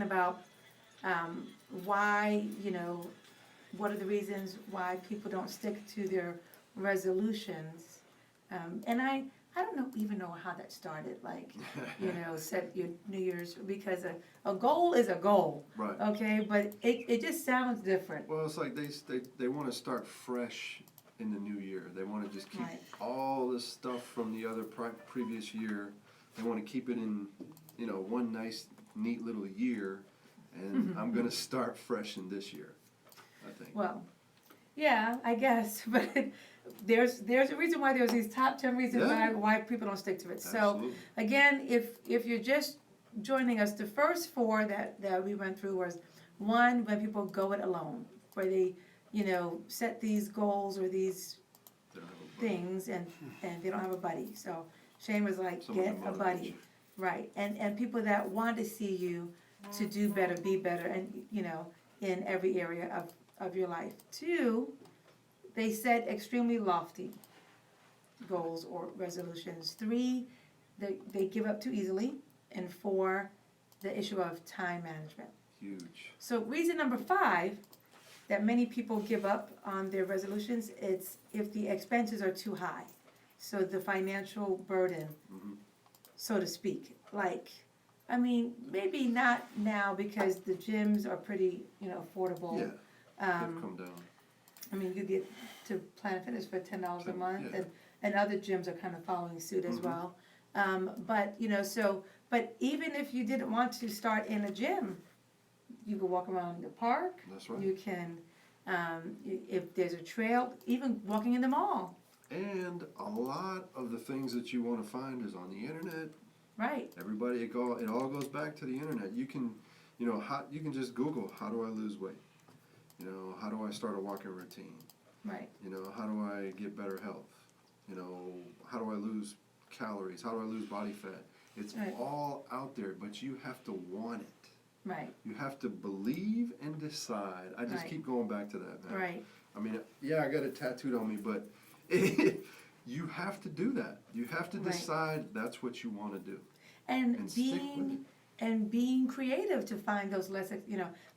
about why, what are the reasons why people don't stick to their resolutions. And I don't even know how that started, like, set your New Year's, because a goal is a goal. Right. Okay, but it just sounds different. Well, it's like they want to start fresh in the new year. They want to just keep Right. all this stuff from the other previous year. They want to keep it in, one nice, neat little year. And I'm going to start fresh in this year, I think. Well, yeah, I guess, but there's a reason why there's these top 10 reasons Yeah. why people don't stick to it. So Absolutely. again, if you're just joining us, the first four that we went through was one, when people go it alone, where they set these goals or these They don't have a buddy. things and they don't have a buddy. So Shane was like, Someone get to a motivate buddy, you. right? And people that want to see you to do better, be better, and in every area of your life. Two, they set extremely lofty goals or resolutions. Three, they give up too easily. And four, the issue of time management. Huge. So reason number 5 that many people give up on their resolutions, it's if the expenses are too high. So the financial burden, Mhm. so to speak. Like, I mean, maybe not now because the gyms are pretty, affordable. Yeah, they've come down. I mean, you get to Planet Fitness for $10 a month, Yeah. and other gyms are kind of following suit as Mhm. well. But even if you didn't want to start in a gym, you could walk around the park. That's right. You can, if there's a trail, even walking in the mall. And a lot of the things that you want to find is on the internet. Right, Everybody, it all goes back to the internet. You can, you can just Google, how do I lose weight? How do I start a walking routine? right, How do I get better health? How do I lose calories? How do I lose body fat? It's Right. all out there, but you have to want it. right, You have to believe and decide. I just Right. keep going back to that, man. right, I mean, yeah, I got it tattooed on me, but you have to do that. You have to Right. decide that's what you want to do. and And stick with it. being creative to find those less,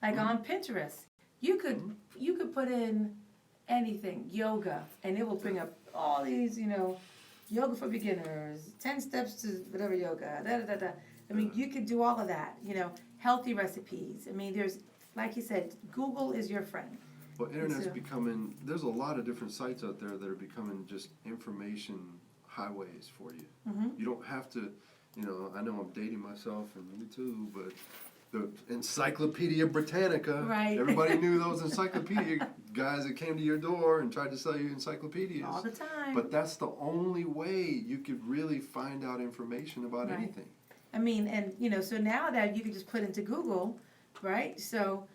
like on Pinterest, you could Mhm. you could put in anything, yoga, and it will bring up all these, yoga for beginners, 10 steps to whatever yoga, da da da da. I mean, you could do all of that, healthy recipes. I mean, like you said, Google is your friend. Well, internet's So- becoming, there's a lot of different sites out there that are becoming just information highways for you. Mhm. You don't have to, I know I'm dating myself and you too, but the Encyclopedia Britannica. Right. Everybody knew those encyclopedia guys that came to your door and tried to sell you encyclopedias. All the time. But that's the only way you could really find out information about Right. anything. I mean, and so now that you can just put into Google, right? So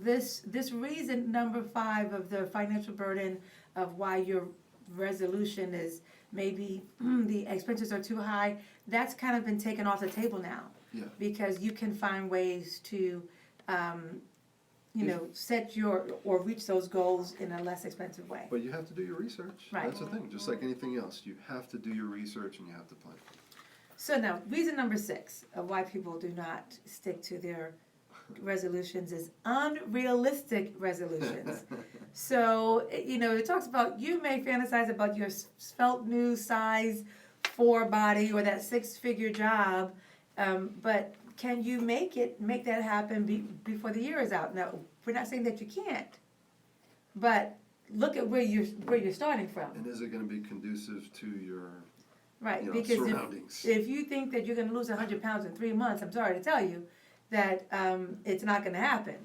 this reason number 5 of the financial burden of why your resolution is maybe the expenses are too high, that's kind of been taken off the table now. Yeah. Because you can find ways to, set or reach those goals in a less expensive way. But you have to do your research. Right. That's the thing. Just like anything else, you have to do your research and you have to plan. So now, reason number 6 of why people do not stick to their resolutions is unrealistic resolutions. So, it talks about you may fantasize about your svelte new size 4 body or that 6-figure job, but can you make that happen before the year is out? Now, we're not saying that you can't, but look at where you're starting from. And is it going to be conducive to your Right, because surroundings? if you think that you're gonna lose 100 pounds in 3 months, I'm sorry to tell you that it's not gonna happen.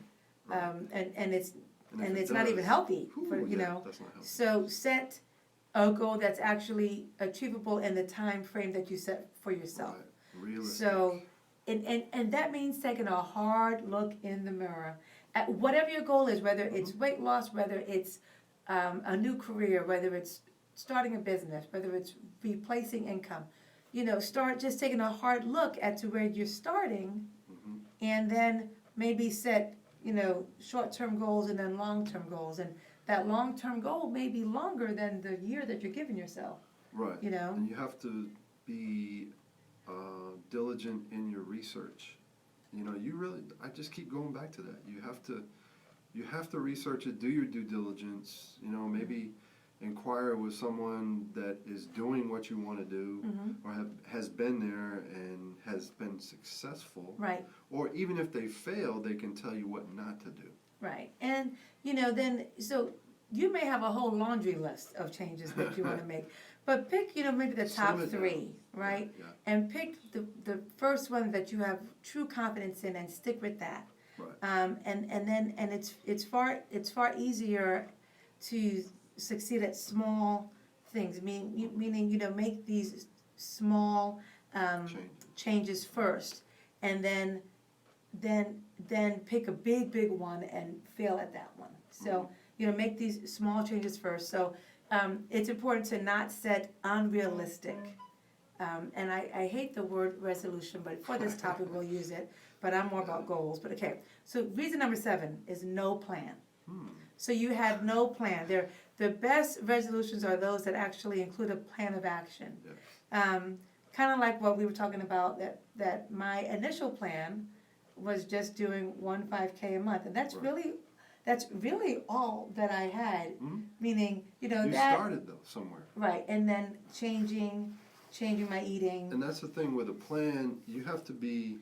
Right. And it's And if it it's not even does, healthy whew, for, yeah, that's not healthy. So set a goal that's actually achievable in the time frame that you set for yourself. Right. Realistic. So, and that means taking a hard look in the mirror at whatever your goal is, whether it's weight loss, whether it's a new career, whether it's starting a business, whether it's replacing income. Start just taking a hard look at to where you're starting, Mhm. and then maybe set, short-term goals and then long-term goals. And that long-term goal may be longer than the year that you're giving yourself. Right. You know? And you have to be diligent in your research. You know, I just keep going back to that. You have to research it, do your due diligence, you know, maybe inquire with someone that is doing what you want to do, or has been there and has been successful. Right. Or even if they fail, they can tell you what not to do. Right. And, you know, then, so you may have a whole laundry list of changes that you want to make, but pick, you know, maybe the top Slim it down. three, right? Yeah. And pick the first one that you have true confidence in and stick with that. Right. And it's far easier to succeed at small things, meaning, you know, make these small changes first, and then pick a big one and fail at that one. So, you know, make these small changes first. So it's important to not set unrealistic, and I hate the word resolution, but for this topic we'll use it, but I'm more about goals. But okay, so reason number 7 is no plan. So you had no plan. The best resolutions are those that actually include a plan of action. Yes. Kind of like what we were talking about, that my initial plan was just doing 1 5K a month, and that's really all that I had. Meaning, you know, You that started though somewhere. right, and then changing my eating. And that's the thing with a plan, you have to be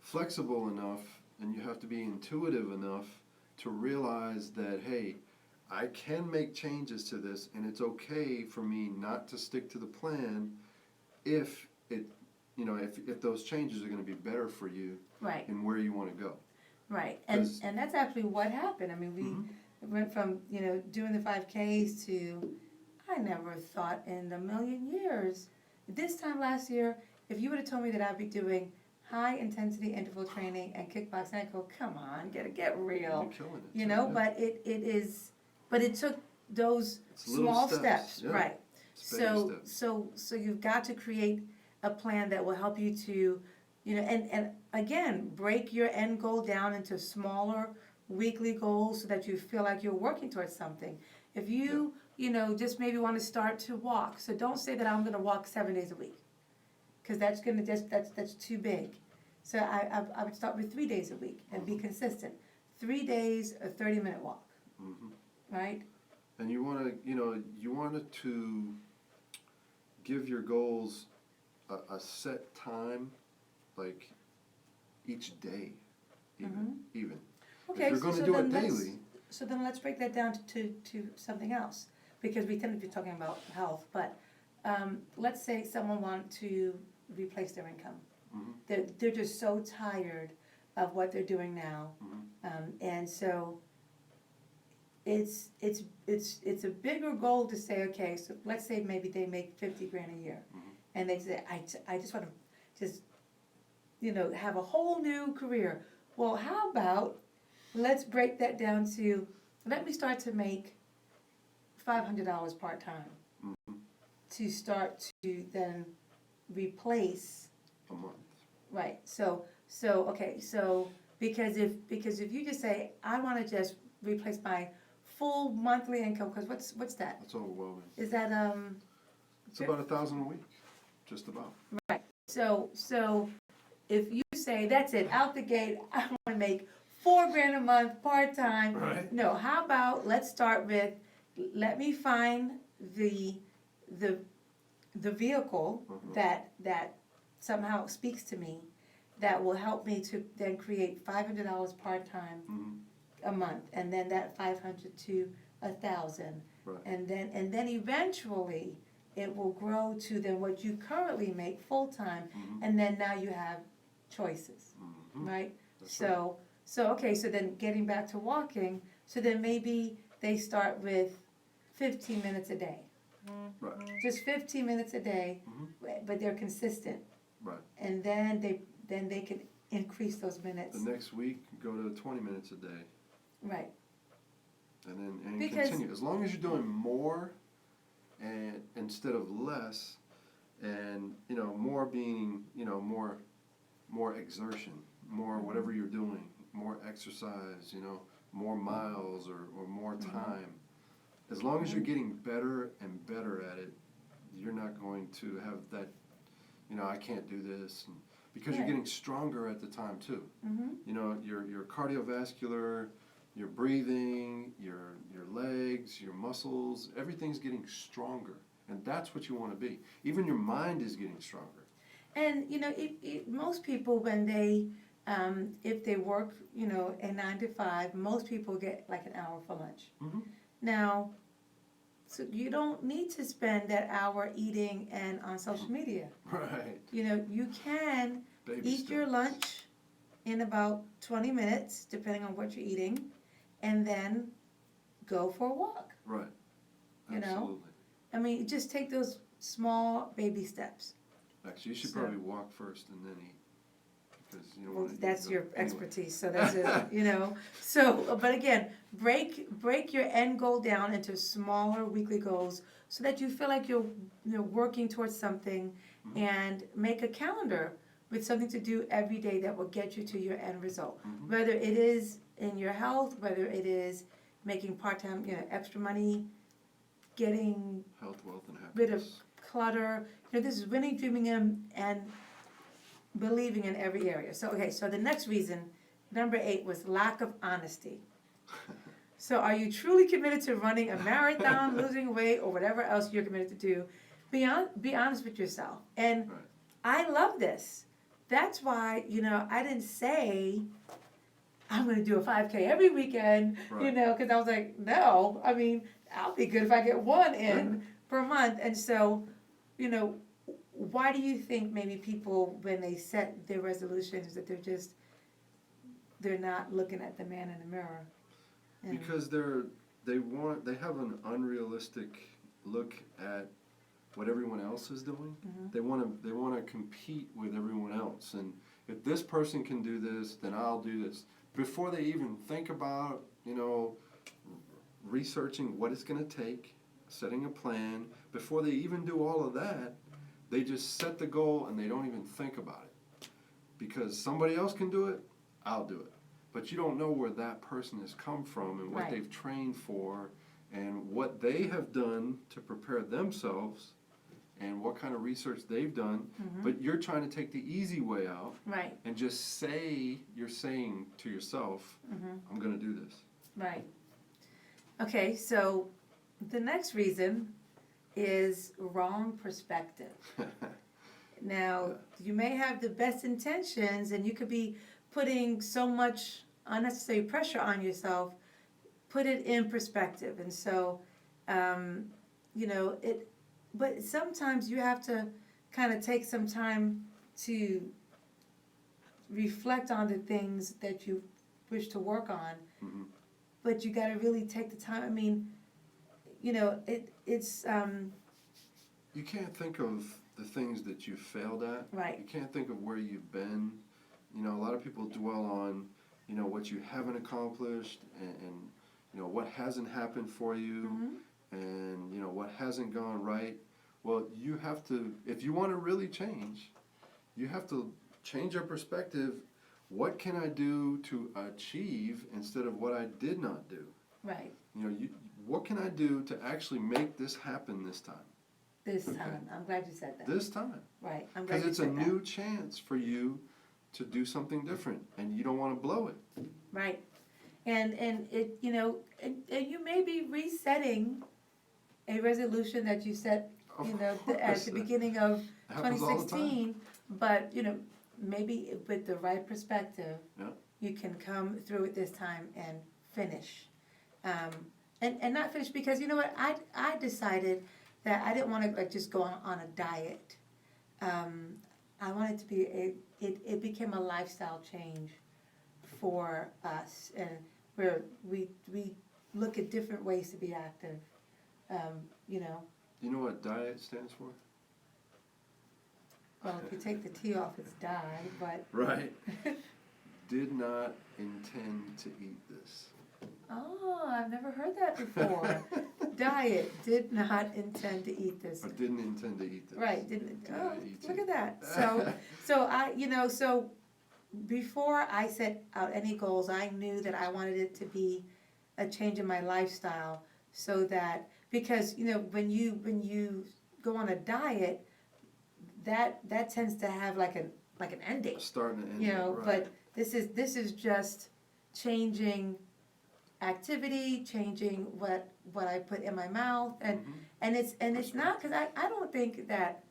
flexible enough and you have to be intuitive enough to realize that, hey, I can make changes to this, and it's okay for me not to stick to the plan if it, you know, if those changes are going to be better for you, Right. and where you want to go. Right, and that's actually what happened. I mean, we went from, you know, doing the 5Ks to, I never thought in a million years. This time last year, if you would have told me that I'd be doing high intensity interval training and kickboxing, I'd go, come on, get real. You're killing it. You know, yeah. but it took those It's little small steps, yeah. right? It's baby steps. So you've got to create a plan that will help you to, you know, and again, break your end goal down into smaller weekly goals so that you feel like you're working towards something. If you, you know, just maybe want to start to walk, so don't say that I'm going to walk 7 days a week, because that's too big. So I would start with 3 days a week and be consistent. 3 days, a 30-minute walk, right? And you want to, you know, you want to give your goals a set time, like each day, even. Okay, if you're going to do it daily. So then let's break that down to something else, because we tend to be talking about health, but let's say someone wants to replace their income. They're just so tired of what they're doing now, and so it's a bigger goal to say, okay, so let's say maybe they make $50,000 a year, and they say, I just want to you know, have a whole new career. Well, how about let's break that down to, let me start to make $500 part-time to start to then replace a month. Right. So okay. So because if you just say, I want to just replace my full monthly income, because what's that? That's overwhelming. Is that It's about $1,000 a week, just about. Right. So if you say, that's it, out the gate, I want to make $4,000 a month part time. Right. No. How about let's start with, let me find the vehicle that somehow speaks to me, that will help me to then create $500 part-time a month, and then that 500 to 1,000, Right. and then eventually it will grow to then what you currently make full-time, and then now you have choices, right? That's right. So okay, so then getting back to walking, so then maybe they start with 15 minutes a day. Right. Just 15 minutes a day, but they're consistent. Right. And then they can increase those minutes. The next week, go to 20 minutes a day. Right. And then Because- continue. As long as you're doing more and instead of less, and you know, more being, you know, more exertion, more whatever you're doing, more exercise, you know, more miles or more time. As long as you're getting better and better at it, you're not going to have that, you know, I can't do this. And because Yeah. you're getting stronger at the time too. Mm-hmm. You know, your cardiovascular, your breathing, your legs, your muscles, everything's getting stronger. And that's what you want to be. Even your mind is getting stronger. And, you know, most people, when they, if they work, you know, a 9 to 5, most people get like an hour for lunch. Mm-hmm. Now, so you don't need to spend that hour eating and on social media. Right. You know, you can Baby eat your steps. lunch in about 20 minutes, depending on what you're eating, and then go for a walk. Right. You know? Absolutely. I mean, just take those small baby steps. Actually, you should So- probably walk first and then eat. Because you don't Well, want to that's your anyway. expertise, so that's it, you know. So, but again, break your end goal down into smaller weekly goals so that you feel like you're working towards something, Mhm. and make a calendar with something to do every day that will get you to your end result. Mhm. Whether it is in your health, whether it is making part-time, you know, extra money, getting Health, wealth, and happiness. rid of clutter. You know, this is winning, dreaming, and believing in every area. So, okay, so the next reason, number 8, was lack of honesty. So are you truly committed to running a marathon, losing weight, or whatever else you're committed to do? Be honest with yourself. And Right. I love this. That's why, you know, I didn't say I'm going to do a 5K every weekend, you Right. know, because I was like, no. I mean, I'll be good if I get one in per month. And so, you know, why do you think maybe people, when they set their resolutions, that they're not looking at the man in the mirror? And- Because they have an unrealistic look at what everyone else is doing. Mhm. They want to compete with everyone else, and if this person can do this, then I'll do this. Before they even think about, you know, researching what it's going to take, setting a plan, before they even do all of that, they just set the goal and they don't even think about it. Because somebody else can do it, I'll do it. But you don't know where that person has come from and what Right. they've trained for and what they have done to prepare themselves and what kind of research they've done. Mhm. But you're trying to take the easy way out Right, and just you're saying to yourself, mhm, I'm going to do this. right. Okay, so the next reason is wrong perspective. Now, you may have the best intentions and you could be putting so much unnecessary pressure on yourself. Put it in perspective. And so, you know, but sometimes you have to kind of take some time to reflect on the things that you wish to work on. Mhm. But you got to really take the time. I mean, you know, it's You can't think of the things that you failed at. right. You can't think of where you've been. You know, a lot of people dwell on, you know, what you haven't accomplished and you know, what hasn't happened for you Mhm. and, you know, what hasn't gone right. Well, you have to, if you want to really change, you have to change your perspective. What can I do to achieve instead of what I did not do? Right. You know, what can I do to actually make this happen this time? This Okay. time. I'm glad you said that. This time. Right. I'm glad Because you it's a said that. new chance for you to do something different, and you don't want to blow it. Right. And it, you know, and you may be resetting a resolution that you set, Of you know, at course, the that beginning of happens all the time. 2016, but, you know, maybe with the right perspective, Yeah. you can come through it this time and finish. And not finish because, you know what, I decided that I didn't want to like just go on a diet. I wanted to be it became a lifestyle change for us, and where we look at different ways to be active. You know, You know what diet stands for? well, if you take the T off, it's die, but Right. Did not intend to eat this. oh, I've never heard that before. Diet did not intend to eat this. Or didn't intend to eat this. Right, didn't, oh, D-I-E-T. look at that. So before I set out any goals, I knew that I wanted it to be a change in my lifestyle so that, because, you know, when you go on a diet, that tends to have like like an end date. Starting to end. You know, right. but this is just changing activity, changing what I put in my mouth, and it's not, because I don't think that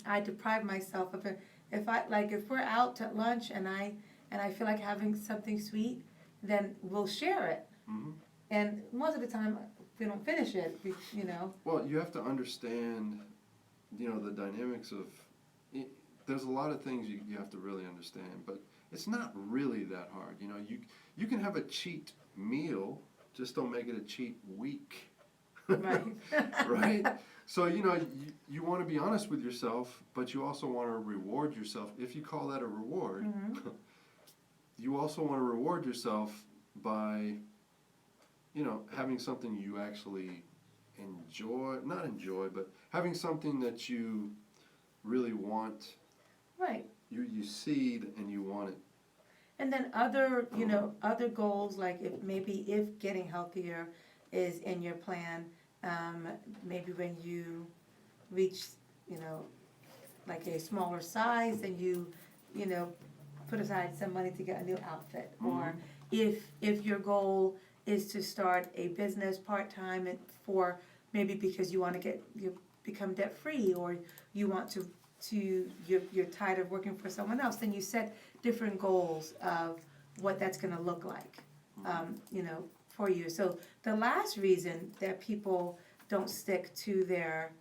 I deprive myself of it. If we're out to lunch and I feel like having something sweet, then we'll share it. Mhm. And most of the time we don't finish it, you know. Well, you have to understand, the dynamics of. There's a lot of things you have to really understand, but it's not really that hard. You can have a cheat meal, just don't make it a cheat week. Right. Right? So, you want to be honest with yourself, but you also want to reward yourself. If you call that a reward, you also want to reward yourself by, having something you actually not enjoy, but having something that you really want. Right. You seed and you want it. And then other goals, like if getting healthier is in your plan, maybe when you reach, like a smaller size, then you put aside some money to get a new outfit. Or if your goal is to start a business part-time for maybe because you want to become debt-free, or you want you're tired of working for someone else, then you set different goals of what that's going to look like, for you. So the last reason that people don't stick to their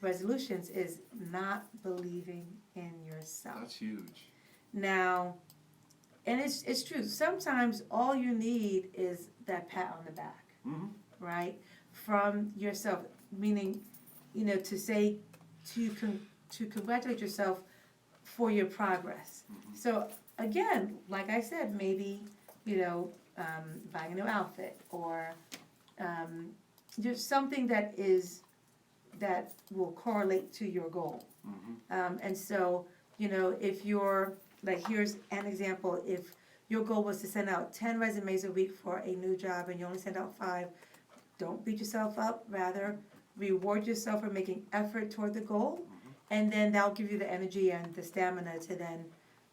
resolutions is not believing in yourself. That's huge. Now, and it's true, sometimes all you need is that pat on the back, right, from yourself, meaning, to say, to congratulate yourself for your progress. So again, like I said, maybe, buying a new outfit, or just something that will correlate to your goal. And so, if you're, like, here's an example, if your goal was to send out 10 resumes a week for a new job and you only send out 5, don't beat yourself up, rather reward yourself for making effort toward the goal, and then that'll give you the energy and the stamina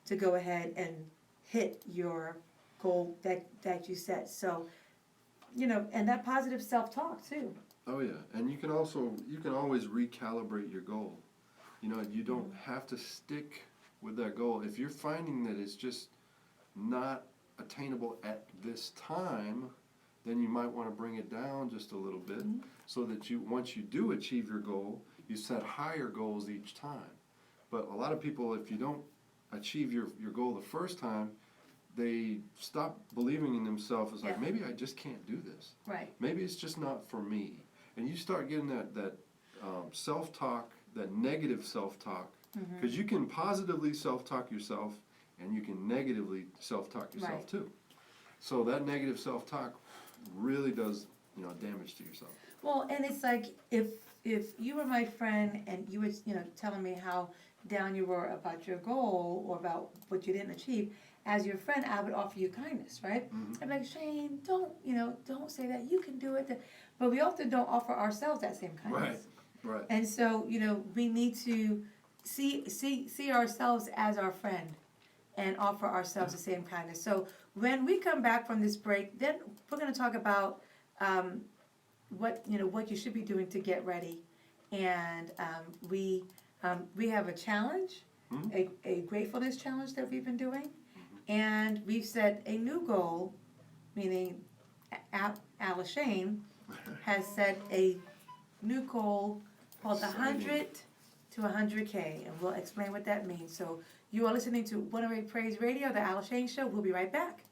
to go ahead and hit your goal that you set. So, and that positive self-talk too. Oh yeah, and you can always recalibrate your goal. You don't have to stick with that goal. If you're finding that it's just not attainable at this time, then you might want to bring it down just a little bit, so that once you do achieve your goal, you set higher goals each time. But a lot of people, if you don't achieve your goal the first time, they stop believing in themselves. It's like, maybe I just can't do this. Right. Maybe it's just not for me. And you start getting that self-talk, that negative self-talk, because you can positively self-talk yourself, and you can negatively self-talk yourself too. So that negative self-talk really does, damage to yourself. Well, and it's like, if you were my friend and you were, telling me how down you were about your goal or about what you didn't achieve, as your friend, I would offer you kindness, right? I'd be like, Shane, don't say that. You can do it. But we often don't offer ourselves that same kindness. Right. And so, we need to see ourselves as our friend and offer ourselves the same kindness. So when we come back from this break, then we're going to talk about what you should be doing to get ready. And we have a challenge, a gratefulness challenge that we've been doing. And we've set a new goal, meaning AliShane has set a new goal called 100 to 100K, and we'll explain what that means. So you are listening to 108 Praise Radio, the AliShane Show. We'll be right back.